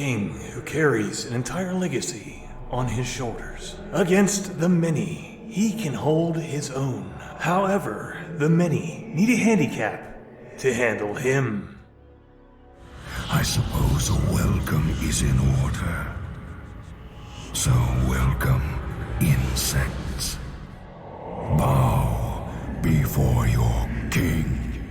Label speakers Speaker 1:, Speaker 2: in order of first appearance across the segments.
Speaker 1: king who carries an entire legacy on his shoulders. Against the many, he can hold his own. However, the many need a handicap to handle him.
Speaker 2: I suppose a welcome is in order. So welcome, insects. Bow before your king.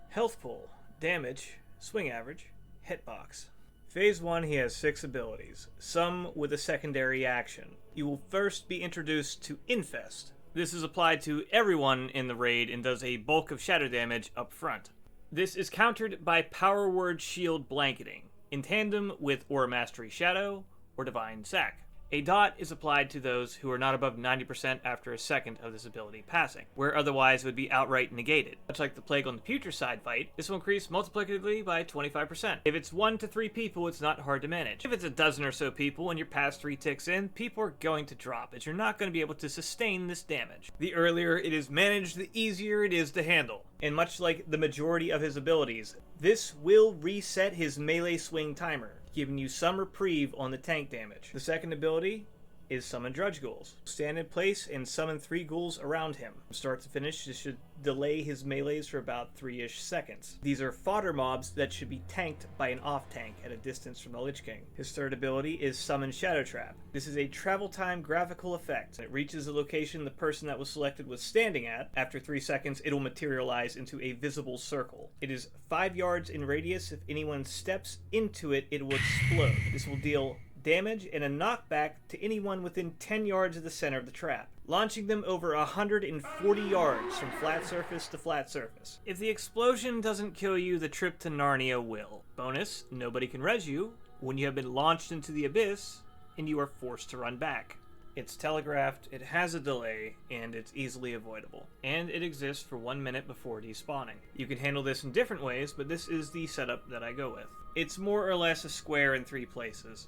Speaker 3: Health pool, damage, swing average, hitbox. Phase 1, he has 6 abilities, some with a secondary action. You will first be introduced to Infest. This is applied to everyone in the raid and does a bulk of shadow damage up front. This is countered by Power Word Shield Blanketing, in tandem with Aura Mastery Shadow or Divine Sack. A dot is applied to those who are not above 90% after a second of this ability passing, where otherwise it would be outright negated. Much like the Plague on the Putricide fight, this will increase multiplicatively by 25%. If it's 1 to 3 people, it's not hard to manage. If it's a dozen or so people and your past 3 ticks in, people are going to drop, as you're not going to be able to sustain this damage. The earlier it is managed, the easier it is to handle. And much like the majority of his abilities, this will reset his melee swing timer, giving you some reprieve on the tank damage. The second ability is Summon Drudge Ghouls. Stand in place and summon 3 ghouls around him. From start to finish, this should delay his melees for about 3-ish seconds. These are fodder mobs that should be tanked by an off-tank at a distance from the Lich King. His third ability is Summon Shadow Trap. This is a travel time graphical effect. It reaches the location the person that was selected was standing at. After 3 seconds, it'll materialize into a visible circle. It is 5 yards in radius. If anyone steps into it, it will explode. This will deal damage and a knockback to anyone within 10 yards of the center of the trap, launching them over 140 yards from flat surface to flat surface. If the explosion doesn't kill you, the trip to Narnia will. Bonus, nobody can res you when you have been launched into the abyss and you are forced to run back. It's telegraphed, it has a delay, and it's easily avoidable. And it exists for 1 minute before despawning. You can handle this in different ways, but this is the setup that I go with. It's more or less a square in 3 places.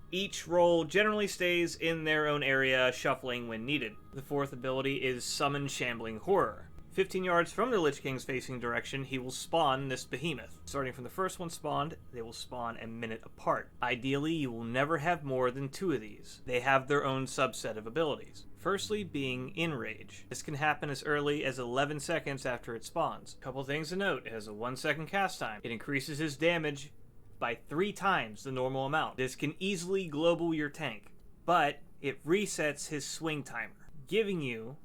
Speaker 3: Each role generally stays in their own area, shuffling when needed. The fourth ability is Summon Shambling Horror. 15 yards from the Lich King's facing direction, he will spawn this behemoth. Starting from the first one spawned, they will spawn a minute apart. Ideally, you will never have more than 2 of these. They have their own subset of abilities. Firstly being Enrage. This can happen as early as 11 seconds after it spawns. Couple things to note, it has a 1 second cast time. It increases his damage by 3 times the normal amount. This can easily global your tank, but it resets his swing timer, giving you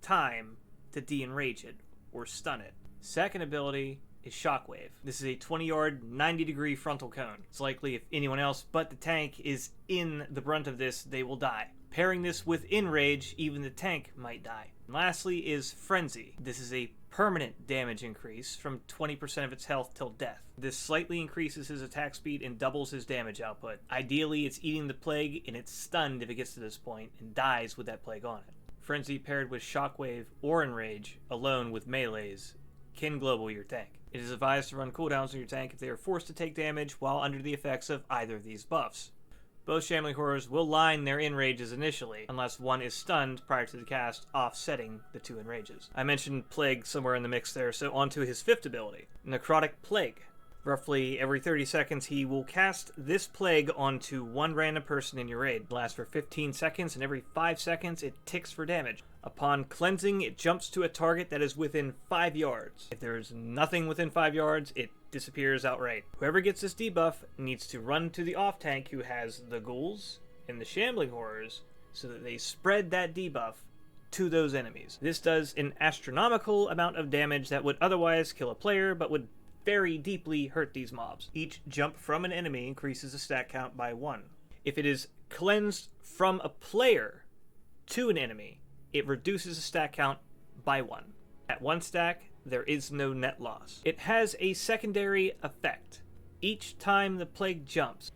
Speaker 3: time to de-enrage it or stun it. Second ability is Shockwave. This is a 20-yard, 90-degree frontal cone. It's likely if anyone else but the tank is in the brunt of this, they will die. Pairing this with Enrage, even the tank might die. And lastly is Frenzy. This is a permanent damage increase from 20% of its health till death. This slightly increases his attack speed and doubles his damage output. Ideally, it's eating the plague and it's stunned if it gets to this point and dies with that plague on it. Frenzy paired with Shockwave or Enrage, alone with melees, can global your tank. It is advised to run cooldowns on your tank if they are forced to take damage while under the effects of either of these buffs. Both Shambling Horrors will line their Enrages initially, unless one is stunned prior to the cast, offsetting the 2 Enrages. I mentioned Plague somewhere in the mix there, so on to his 5th ability, Necrotic Plague. Roughly every 30 seconds, he will cast this plague onto 1 random person in your raid. It lasts for 15 seconds, and every 5 seconds, it ticks for damage. Upon cleansing, it jumps to a target that is within 5 yards. If there is nothing within 5 yards, it disappears outright. Whoever gets this debuff needs to run to the off-tank who has the ghouls and the Shambling Horrors so that they spread that debuff to those enemies. This does an astronomical amount of damage that would otherwise kill a player, but would very deeply hurt these mobs. Each jump from an enemy increases the stat count by 1. If it is cleansed from a player to an enemy, it reduces the stat count by 1. At 1 stack, there is no net loss. It has a secondary effect. Each time the plague jumps,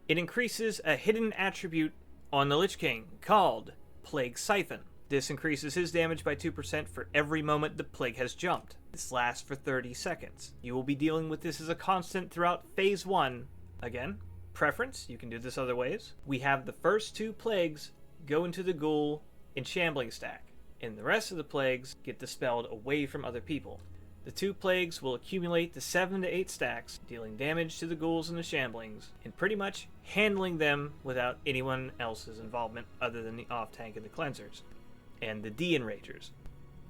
Speaker 3: it increases a hidden attribute on the Lich King called Plague Siphon. This increases his damage by 2% for every moment the plague has jumped. This lasts for 30 seconds. You will be dealing with this as a constant throughout Phase 1. Again, preference, you can do this other ways. We have the first 2 plagues go into the ghoul and shambling stack, and the rest of the plagues get dispelled away from other people. The 2 plagues will accumulate to 7 to 8 stacks, dealing damage to the ghouls and the shamblings, and pretty much handling them without anyone else's involvement other than the off-tank and the cleansers, and the de-enragers.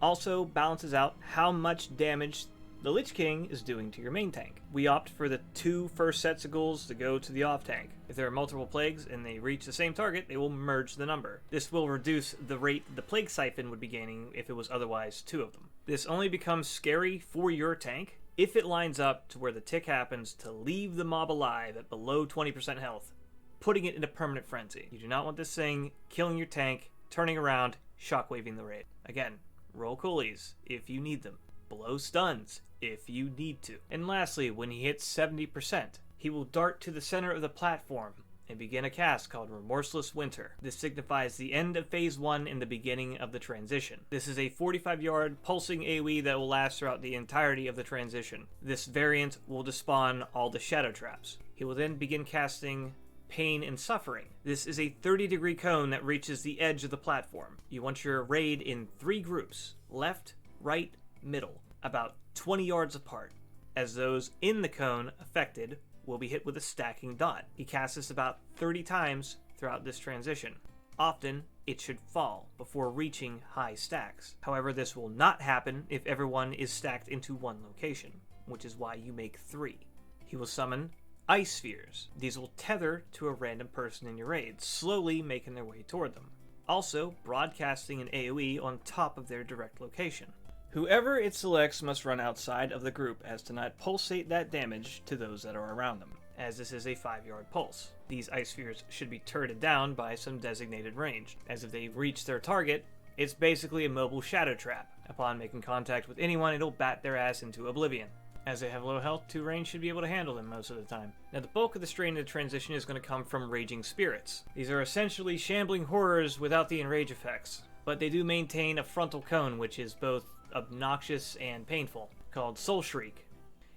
Speaker 3: Also balances out how much damage the Lich King is doing to your main tank. We opt for the 2 first sets of ghouls to go to the off-tank. If there are multiple plagues and they reach the same target, they will merge the number. This will reduce the rate the plague siphon would be gaining if it was otherwise 2 of them. This only becomes scary for your tank if it lines up to where the tick happens to leave the mob alive at below 20% health, putting it in a permanent frenzy. You do not want this thing killing your tank, turning around, shockwaving the raid. Again, roll coolies if you need them. Blow stuns if you need to. And lastly, when he hits 70%, he will dart to the center of the platform and begin a cast called Remorseless Winter. This signifies the end of Phase 1 and the beginning of the transition. This is a 45-yard pulsing AoE that will last throughout the entirety of the transition. This variant will despawn all the shadow traps. He will then begin casting Pain and Suffering. This is a 30-degree cone that reaches the edge of the platform. You want your raid in 3 groups, left, right, middle, about 20 yards apart, as those in the cone affected will be hit with a stacking dot. He casts this about 30 times throughout this transition. Often, it should fall before reaching high stacks. However, this will not happen if everyone is stacked into one location, which is why you make 3. He will summon Ice Spheres. These will tether to a random person in your raid, slowly making their way toward them. Also, broadcasting an AoE on top of their direct location. Whoever it selects must run outside of the group as to not pulsate that damage to those that are around them, as this is a 5-yard pulse. These ice spheres should be turreted down by some designated range, as if they reach their target, it's basically a mobile shadow trap. Upon making contact with anyone, it'll bat their ass into oblivion. As they have low health, 2 range should be able to handle them most of the time. Now, the bulk of the strain of the transition is going to come from Raging Spirits. These are essentially Shambling Horrors without the Enrage effects, but they do maintain a frontal cone, which is both obnoxious and painful, called Soul Shriek.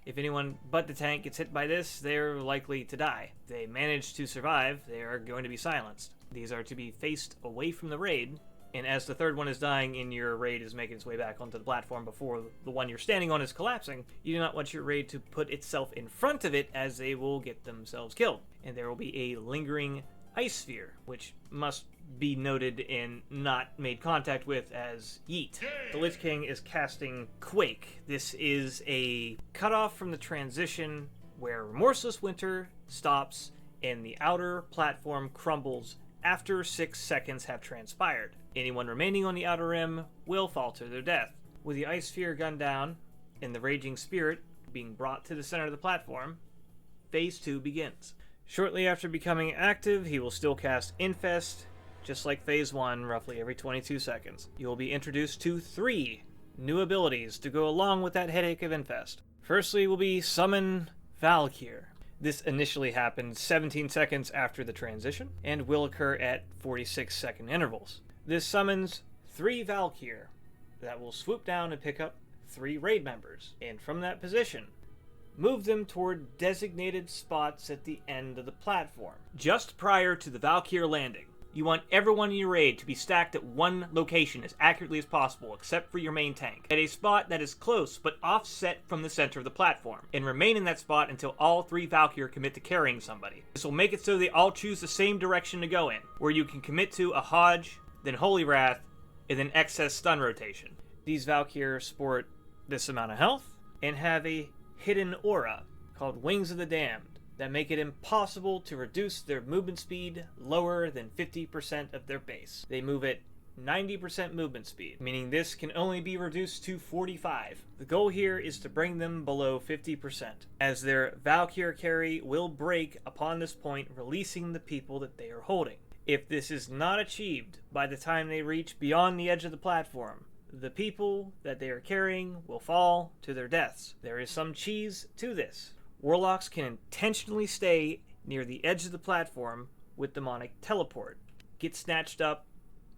Speaker 3: If anyone but the tank gets hit by this, they're likely to die. If they manage to survive, they are going to be silenced. These are to be faced away from the raid, and as the third one is dying and your raid is making its way back onto the platform before the one you're standing on is collapsing, you do not want your raid to put itself in front of it, as they will get themselves killed. And there will be a lingering ice sphere, which must be noted and not made contact with as yeet. The Lich King is casting Quake. This is a cutoff from the transition where Remorseless Winter stops and the outer platform crumbles after 6 seconds have transpired. Anyone remaining on the outer rim will fall to their death. With the ice sphere gunned down and the Raging Spirit being brought to the center of the platform, Phase 2 begins. Shortly after becoming active, he will still cast Infest, just like Phase 1, roughly every 22 seconds. You will be introduced to 3 new abilities to go along with that headache of Infest. Firstly will be Summon Val'kyr. This initially happened 17 seconds after the transition, and will occur at 46-second intervals. This summons 3 Val'kyr that will swoop down and pick up 3 raid members, and from that position, move them toward designated spots at the end of the platform. Just prior to the Val'kyr landing, you want everyone in your raid to be stacked at one location as accurately as possible, except for your main tank, at a spot that is close but offset from the center of the platform, and remain in that spot until all 3 Val'kyr commit to carrying somebody. This will make it so they all choose the same direction to go in, where you can commit to a Hodge, then Holy Wrath, and then excess stun rotation. These Val'kyr sport this amount of health, and have a hidden aura called Wings of the Damned that make it impossible to reduce their movement speed lower than 50% of their base. They move at 90% movement speed, meaning this can only be reduced to 45. The goal here is to bring them below 50%, as their Val'kyr Carry will break upon this point, releasing the people that they are holding. If this is not achieved by the time they reach beyond the edge of the platform, the people that they are carrying will fall to their deaths. There is some cheese to this. Warlocks can intentionally stay near the edge of the platform with demonic teleport, get snatched up,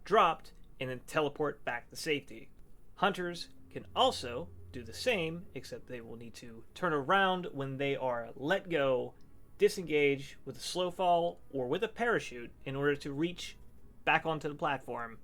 Speaker 3: dropped, and then teleport back to safety. Hunters can also do the same, except they will need to turn around when they are let go, disengage with a slow fall or with a parachute in order to reach back onto the platform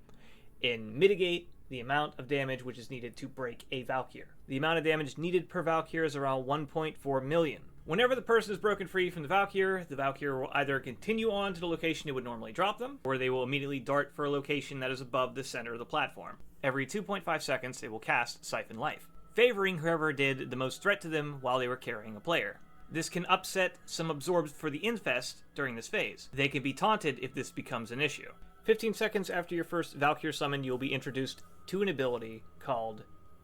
Speaker 3: and mitigate the amount of damage which is needed to break a Val'kyr. The amount of damage needed per Val'kyr is around 1.4 million. Whenever the person is broken free from the Val'kyr will either continue on to the location it would normally drop them, or they will immediately dart for a location that is above the center of the platform. Every 2.5 seconds, they will cast Siphon Life, favoring whoever did the most threat to them while they were carrying a player. This can upset some absorbs for the Infest during this phase. They can be taunted if this becomes an issue. 15 seconds after your first Val'kyr summon, you will be introduced to an ability called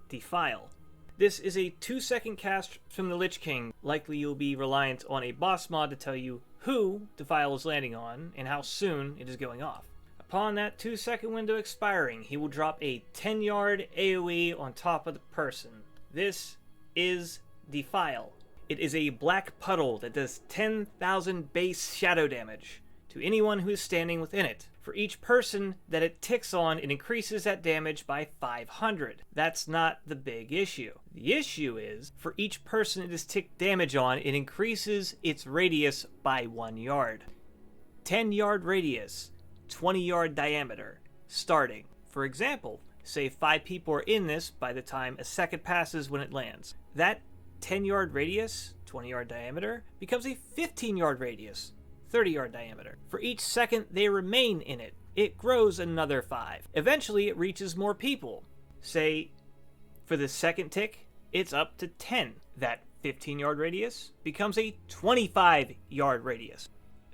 Speaker 3: Defile. This is a 2-second cast from the Lich King. Likely you'll be reliant on a boss mod to tell you who Defile is landing on and how soon it is going off. Upon that 2-second window expiring, he will drop a 10-yard AoE on top of the person. This is Defile. It is a black puddle that does 10,000 base shadow damage to anyone who is standing within it. For each person that it ticks on, it increases that damage by 500. That's not the big issue. The issue is, for each person it is ticked damage on, it increases its radius by 1 yard. 10-yard radius, 20-yard diameter, starting. For example, say 5 people are in this by the time a second passes when it lands. That 10-yard radius, 20-yard diameter, becomes a 15-yard radius, 30-yard diameter. For each second they remain in it, it grows another 5. Eventually it reaches more people. Say, for the second tick, it's up to 10. That 15-yard radius becomes a 25-yard radius.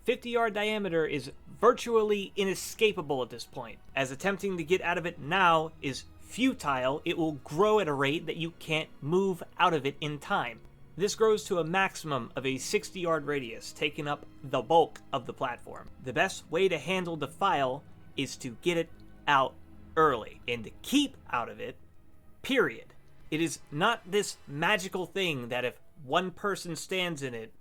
Speaker 3: 50-yard diameter is virtually inescapable at this point, as attempting to get out of it now is futile. It will grow at a rate that you can't move out of it in time. This grows to a maximum of a 60-yard radius, taking up the bulk of the platform. The best way to handle Defile is to get it out early, and to keep out of it, period. It is not this magical thing that if one person stands in it,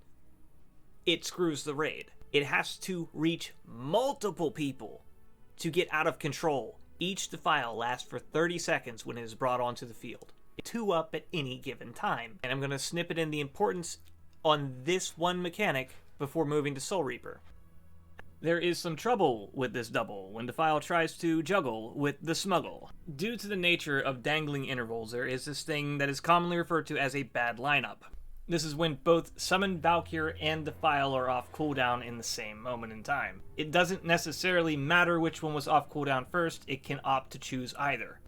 Speaker 3: it screws the raid. It has to reach multiple people to get out of control. Each Defile lasts for 30 seconds when it is brought onto the field. 2 up at any given time. And I'm going to snip it in the importance on this one mechanic before moving to Soul Reaper. There is some trouble with this double when Defile tries to juggle with the Smuggle. Due to the nature of dangling intervals, there is this thing that is commonly referred to as a bad lineup. This is when both Summoned Val'kyr and Defile are off cooldown in the same moment in time. It doesn't necessarily matter which one was off cooldown first, it can opt to choose either.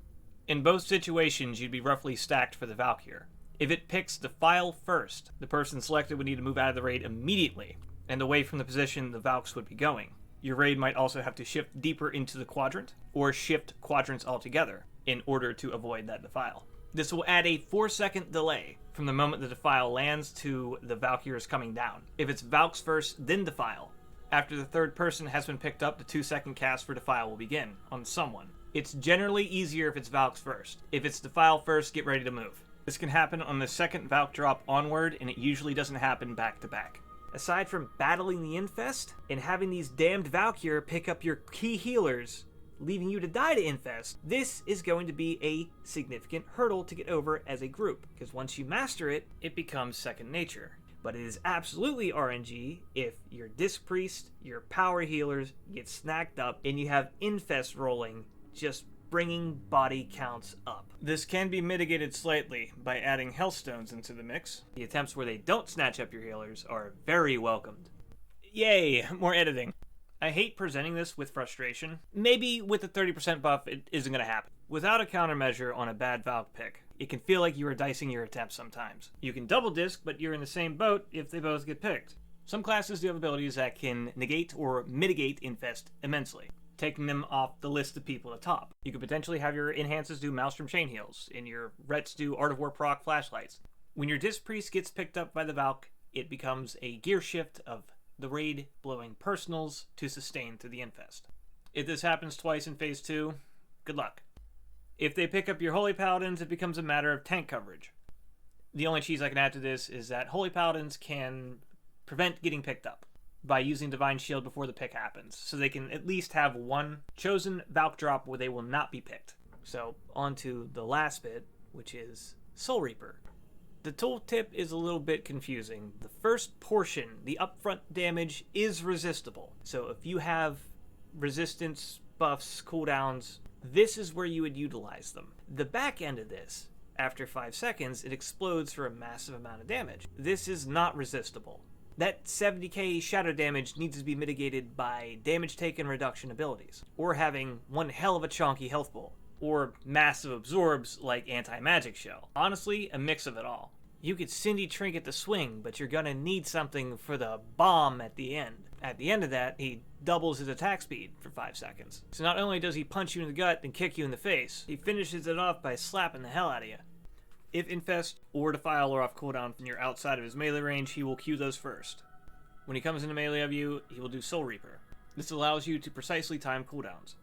Speaker 3: In both situations, you'd be roughly stacked for the Val'kyr. If it picks Defile first, the person selected would need to move out of the raid immediately, and away from the position the Valks would be going. Your raid might also have to shift deeper into the quadrant, or shift quadrants altogether, in order to avoid that Defile. This will add a 4-second delay from the moment the Defile lands to the Val'kyr is coming down. If it's Valks first, then Defile. After the third person has been picked up, the 2-second cast for Defile will begin on someone. It's generally easier if it's Valks first. If it's Defile first, get ready to move. This can happen on the second Valk drop onward, and it usually doesn't happen back to back. Aside from battling the Infest and having these damned Val'kyr pick up your key healers, leaving you to die to Infest, this is going to be a significant hurdle to get over as a group, because once you master it, it becomes second nature. But it is absolutely RNG if your Disc Priest, your power healers get snacked up, and you have Infest rolling, just bringing body counts up. This can be mitigated slightly by adding Hellstones into the mix. The attempts where they don't snatch up your healers are very welcomed. Yay, more editing. I hate presenting this with frustration. Maybe with a 30% buff, it isn't going to happen. Without a countermeasure on a bad Valk pick, it can feel like you are dicing your attempts sometimes. You can double disc, but you're in the same boat if they both get picked. Some classes do have abilities that can negate or mitigate Infest immensely, taking them off the list of people at the top. You could potentially have your Enhances do Maelstrom Chain Heals, and your Rets do Art of War proc Flashlights. When your Disc Priest gets picked up by the Valk, it becomes a gear shift of the raid blowing personals to sustain through the Infest. If this happens twice in Phase 2, good luck. If they pick up your Holy Paladins, it becomes a matter of tank coverage. The only cheese I can add to this is that Holy Paladins can prevent getting picked up by using Divine Shield before the pick happens, so they can at least have one chosen Valk drop where they will not be picked. So, on to the last bit, which is Soul Reaper. The tooltip is a little bit confusing. The first portion, the upfront damage, is resistible. So if you have resistance buffs, cooldowns, this is where you would utilize them. The back end of this, after 5 seconds, it explodes for a massive amount of damage. This is not resistible. That 70k shadow damage needs to be mitigated by damage taken reduction abilities, or having one hell of a chonky health pool, or massive absorbs like anti-magic shell. Honestly, a mix of it all. You could Cindy Trinket the swing, but you're gonna need something for the bomb at the end. At the end of that, he doubles his attack speed for 5 seconds. So not only does he punch you in the gut and kick you in the face, he finishes it off by slapping the hell out of you. If Infest or Defile are off cooldown and you're outside of his melee range, he will Q those first. When he comes into melee of you, he will do Soul Reaper. This allows you to precisely time cooldowns.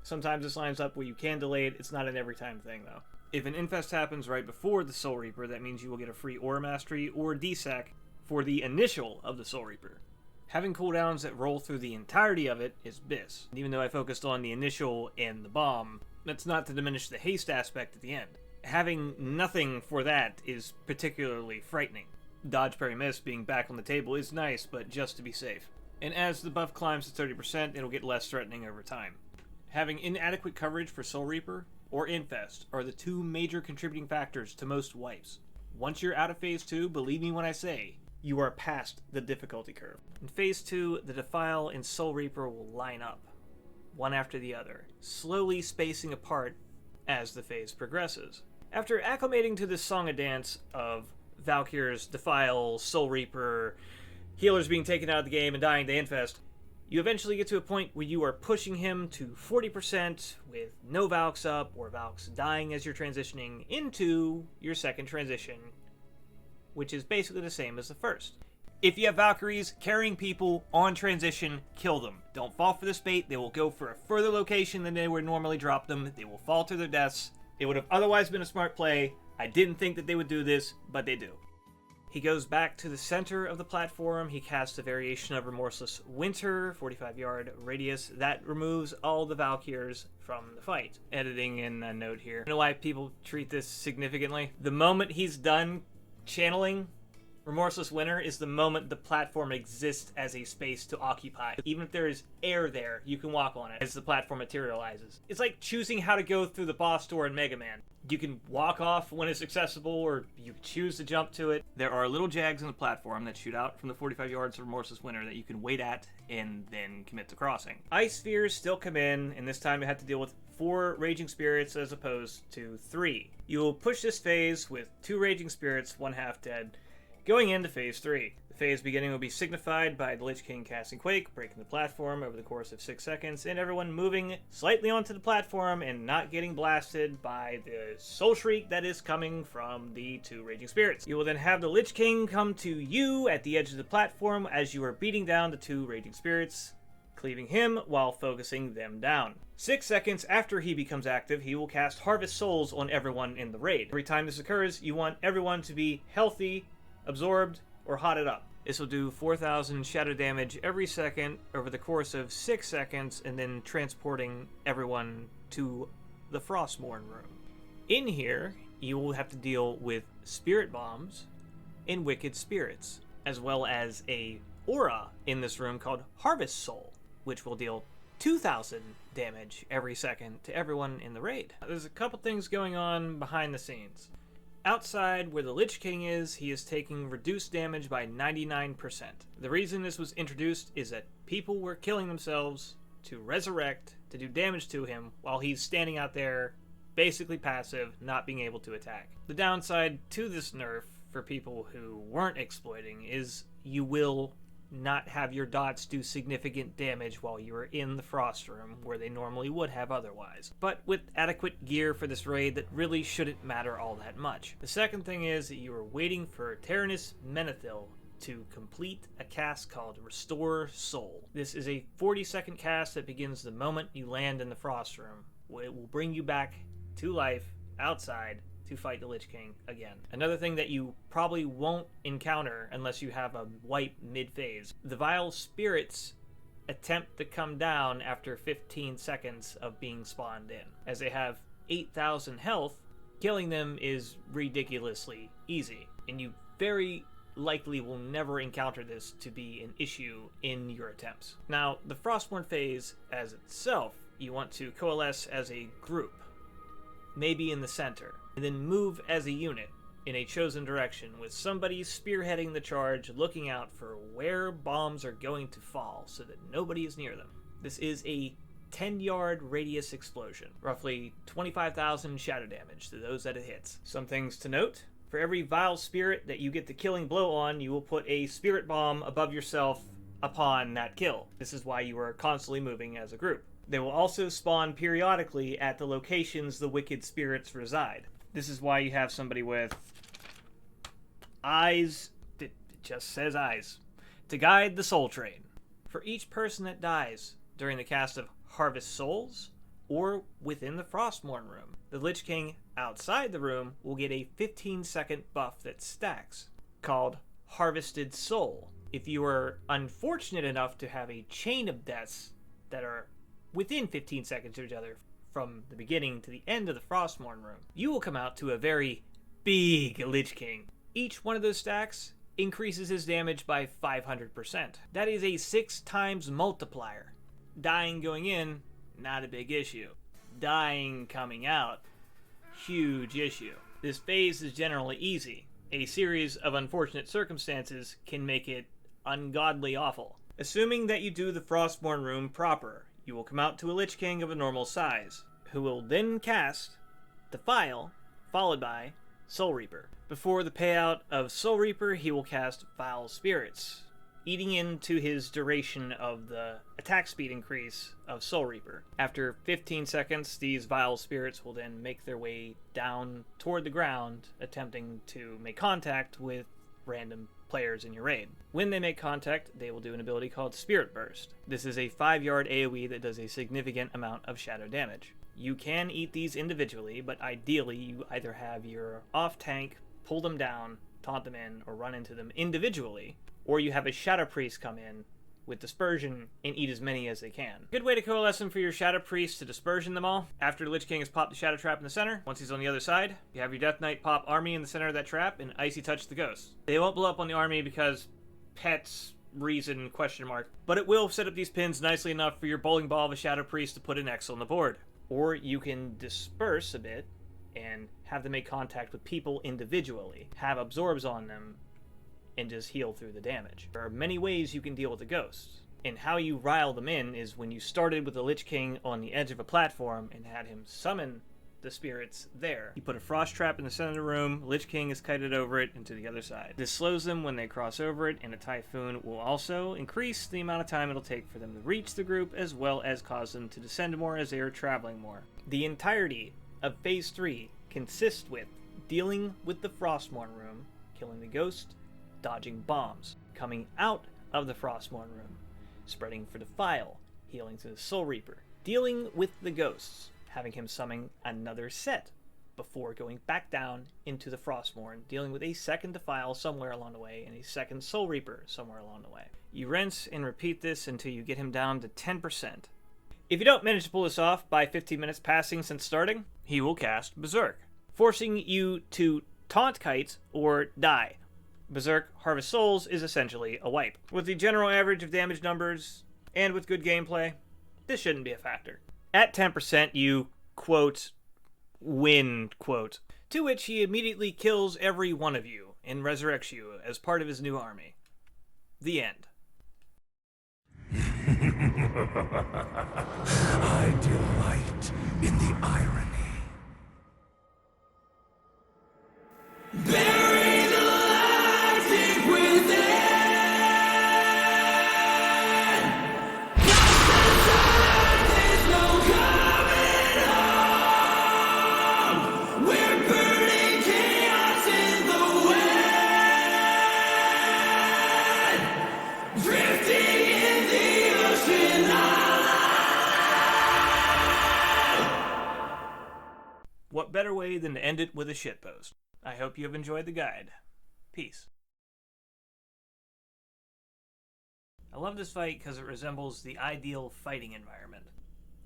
Speaker 3: Sometimes this lines up where you can delay it, it's not an every time thing though. If an Infest happens right before the Soul Reaper, that means you will get a free Aura Mastery or DSAC for the initial of the Soul Reaper. Having cooldowns that roll through the entirety of it is BIS. Even though I focused on the initial and the bomb, that's not to diminish the haste aspect at the end. Having nothing for that is particularly frightening. Dodge, parry, miss being back on the table is nice, but just to be safe. And as the buff climbs to 30%, it'll get less threatening over time. Having inadequate coverage for Soul Reaper or Infest are the two major contributing factors to most wipes. Once you're out of Phase 2, believe me when I say, you are past the difficulty curve. In Phase 2, the Defile and Soul Reaper will line up, one after the other, slowly spacing apart as the phase progresses. After acclimating to this song and dance of Valkyr's Defile, Soul Reaper, healers being taken out of the game and dying to Infest, you eventually get to a point where you are pushing him to 40% with no Valks up, or Valks dying as you're transitioning into your second transition, which is basically the same as the first. If you have Valkyries carrying people on transition, kill them. Don't fall for this bait. They will go for a further location than they would normally drop them. They will fall to their deaths. It would have otherwise been a smart play. I didn't think that they would do this, but they do. He goes back to the center of the platform. He casts a variation of Remorseless Winter, 45-yard radius. That removes all the Valkyrs from the fight. Editing in a note here. I know why people treat this significantly. The moment he's done channeling Remorseless Winter is the moment the platform exists as a space to occupy. Even if there is air there, you can walk on it as the platform materializes. It's like choosing how to go through the boss door in Mega Man. You can walk off when it's accessible, or you can choose to jump to it. There are little jags in the platform that shoot out from the 45 yards of Remorseless Winter that you can wait at and then commit to crossing. Ice spheres still come in, and this time you have to deal with 4 Raging Spirits as opposed to 3. You will push this phase with 2 Raging Spirits, 1 half dead, going into Phase 3. The phase beginning will be signified by the Lich King casting Quake, breaking the platform over the course of 6 seconds, and everyone moving slightly onto the platform and not getting blasted by the Soul Shriek that is coming from the 2 Raging Spirits. You will then have the Lich King come to you at the edge of the platform as you are beating down the 2 Raging Spirits, cleaving him while focusing them down. 6 seconds after he becomes active, he will cast Harvest Souls on everyone in the raid. Every time this occurs, you want everyone to be healthy, absorbed, or hotted up. This will do 4,000 shadow damage every second over the course of 6 seconds, and then transporting everyone to the Frostmourne room. In here, you will have to deal with spirit bombs and wicked spirits, as well as a aura in this room called Harvest Soul, which will deal 2,000 damage every second to everyone in the raid. There's a couple things going on behind the scenes. Outside where the Lich King is, he is taking reduced damage by 99%. The reason this was introduced is that people were killing themselves to resurrect, to do damage to him, while he's standing out there, basically passive, not being able to attack. The downside to this nerf, for people who weren't exploiting, is you will not have your dots do significant damage while you are in the Frost Room, where they normally would have otherwise. But with adequate gear for this raid, that really shouldn't matter all that much. The second thing is that you are waiting for Tyrannus Menethil to complete a cast called Restore Soul. This is a 40-second cast that begins the moment you land in the Frost Room. It will bring you back to life outside to fight the Lich King again. Another thing that you probably won't encounter unless you have a wipe mid-phase. The Vile Spirits attempt to come down after 15 seconds of being spawned in. As they have 8,000 health, killing them is ridiculously easy, and you very likely will never encounter this to be an issue in your attempts. Now, the Frostmourne phase as itself you want to coalesce as a group, maybe in the center, and then move as a unit in a chosen direction with somebody spearheading the charge, looking out for where bombs are going to fall so that nobody is near them. This is a 10-yard radius explosion, roughly 25,000 shadow damage to those that it hits. Some things to note: for every vile spirit that you get the killing blow on, you will put a spirit bomb above yourself upon that kill. This is why you are constantly moving as a group. They will also spawn periodically at the locations the wicked spirits reside. This is why you have somebody with eyes, it just says eyes, to guide the soul train. For each person that dies during the cast of Harvest Souls, or within the Frostmourne room, the Lich King outside the room will get a 15-second buff that stacks, called Harvested Soul. If you are unfortunate enough to have a chain of deaths that are within 15 seconds of each other from the beginning to the end of the Frostmourne room, you will come out to a very big Lich King. Each one of those stacks increases his damage by 500%. That is a 6 times multiplier. Dying going in, not a big issue. Dying coming out, huge issue. This phase is generally easy. A series of unfortunate circumstances can make it ungodly awful. Assuming that you do the Frostmourne room proper, you will come out to a Lich King of a normal size, who will then cast Defile, followed by Soul Reaper. Before the payout of Soul Reaper, he will cast Vile Spirits, eating into his duration of the attack speed increase of Soul Reaper. After 15 seconds, these Vile Spirits will then make their way down toward the ground, attempting to make contact with random players in your raid. When they make contact, they will do an ability called Spirit Burst. This is a 5-yard AoE that does a significant amount of shadow damage. You can eat these individually, but ideally you either have your off-tank pull them down, taunt them in, or run into them individually, or you have a Shadow Priest come in with Dispersion and eat as many as they can. Good way to coalesce them for your Shadow Priest to dispersion them all. After the Lich King has popped the Shadow Trap in the center, once he's on the other side, you have your Death Knight pop Army in the center of that trap and Icy Touch the Ghosts. They won't blow up on the Army because pets, reason, question mark, but it will set up these pins nicely enough for your bowling ball of a Shadow Priest to put an X on the board. Or you can disperse a bit and have them make contact with people individually, have absorbs on them, and just heal through the damage. There are many ways you can deal with the ghosts, and how you rile them in is when you started with the Lich King on the edge of a platform and had him summon the spirits there. You put a frost trap in the center of the room, Lich King is kited over it and to the other side. This slows them when they cross over it, and a typhoon will also increase the amount of time it'll take for them to reach the group, as well as cause them to descend more as they are traveling more. The entirety of Phase 3 consists with dealing with the Frostmourne room, killing the ghost, dodging bombs, coming out of the Frostmourne room, spreading for Defile, healing to the Soul Reaper, dealing with the ghosts, having him summon another set before going back down into the Frostmourne, dealing with a second Defile somewhere along the way and a second Soul Reaper somewhere along the way. You rinse and repeat this until you get him down to 10%. If you don't manage to pull this off by 15 minutes passing since starting, he will cast Berserk, forcing you to taunt kite or die. Berserk Harvest Souls is essentially a wipe. With the general average of damage numbers, and with good gameplay, this shouldn't be a factor. At 10%, you, quote, win, quote, to which he immediately kills every one of you and resurrects you as part of his new army. The end.
Speaker 2: I delight in the irony. Bury the light deep within. There's no coming home. We're burning chaos in the wind, drifting in the ocean.
Speaker 3: What better way than to end it with a shitpost? I hope you have enjoyed the guide. Peace. I love this fight because it resembles the ideal fighting environment.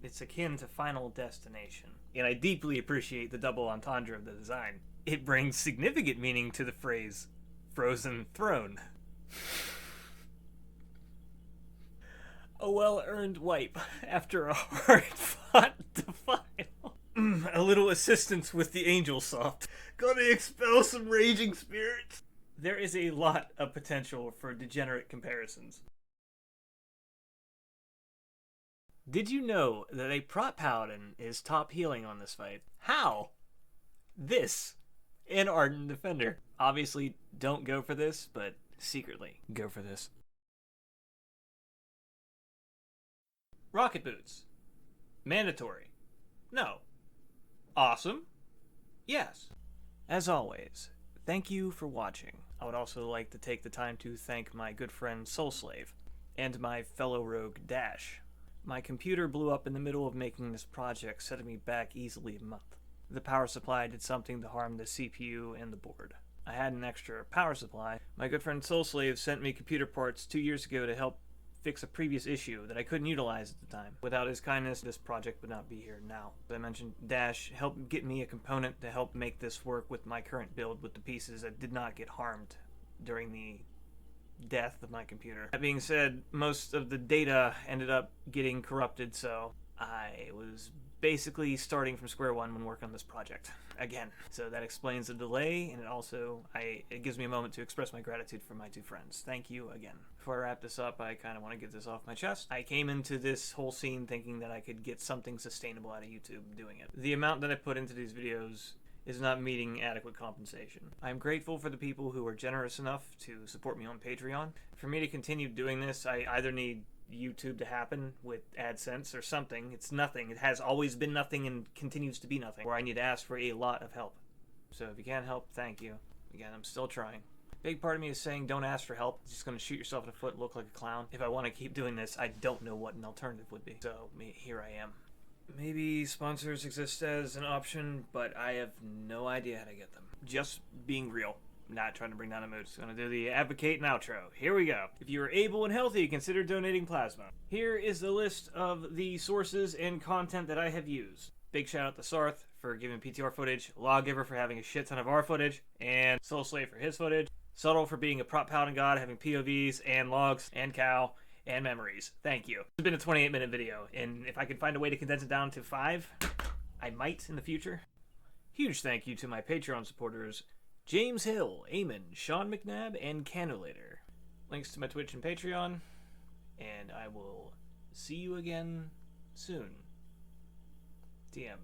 Speaker 3: It's akin to Final Destination, and I deeply appreciate the double entendre of the design. It brings significant meaning to the phrase, Frozen Throne. A well-earned wipe after a hard-fought Defile. A little assistance with the angel soft. Gotta expel some raging spirits. There is a lot of potential for degenerate comparisons. Did you know that a Prot Paladin is top healing on this fight? How? This. An Ardent Defender. Obviously, don't go for this, but secretly go for this. Rocket Boots. Mandatory. No. Awesome. Yes. As always, thank you for watching. I would also like to take the time to thank my good friend Soulslave and my fellow rogue Dash. My computer blew up in the middle of making this project, setting me back easily a month. The power supply did something to harm the CPU and the board. I had an extra power supply. My good friend Soulslave sent me computer parts 2 years ago to help fix a previous issue that I couldn't utilize at the time. Without his kindness, this project would not be here now. As I mentioned, Dash helped get me a component to help make this work with my current build with the pieces that did not get harmed during the death of my computer. That being said, most of the data ended up getting corrupted, so I was basically starting from square one when working on this project again. So that explains the delay, and it gives me a moment to express my gratitude for my two friends. Thank you again. Before I wrap this up, I kind of want to get this off my chest. I came into this whole scene thinking that I could get something sustainable out of YouTube doing it. The amount that I put into these videos is not meeting adequate compensation. I'm grateful for the people who are generous enough to support me on Patreon. For me to continue doing this, I either need YouTube to happen with AdSense or something. It's nothing. It has always been nothing and continues to be nothing. Or I need to ask for a lot of help. So if you can't help, thank you. Again, I'm still trying. Big part of me is saying don't ask for help. It's just going to shoot yourself in the foot and look like a clown. If I want to keep doing this, I don't know what an alternative would be. So here I am. Maybe sponsors exist as an option, but I have no idea how to get them. Just being real. Not trying to bring down a mood. Just gonna do the advocate and outro. Here we go. If you are able and healthy, consider donating plasma. Here is the list of the sources and content that I have used. Big shout out to Sarth for giving PTR footage, Lawgiver for having a shit ton of our footage, and Soulslave for his footage, Subtle for being a Prot Paladin God, having POVs and logs and cow and memories. Thank you. It's been a 28-minute video, and if I could find a way to condense it down to 5, I might in the future. Huge thank you to my Patreon supporters, James Hill, Eamon, Sean McNabb, and Candlelator. Links to my Twitch and Patreon, and I will see you again soon. TM.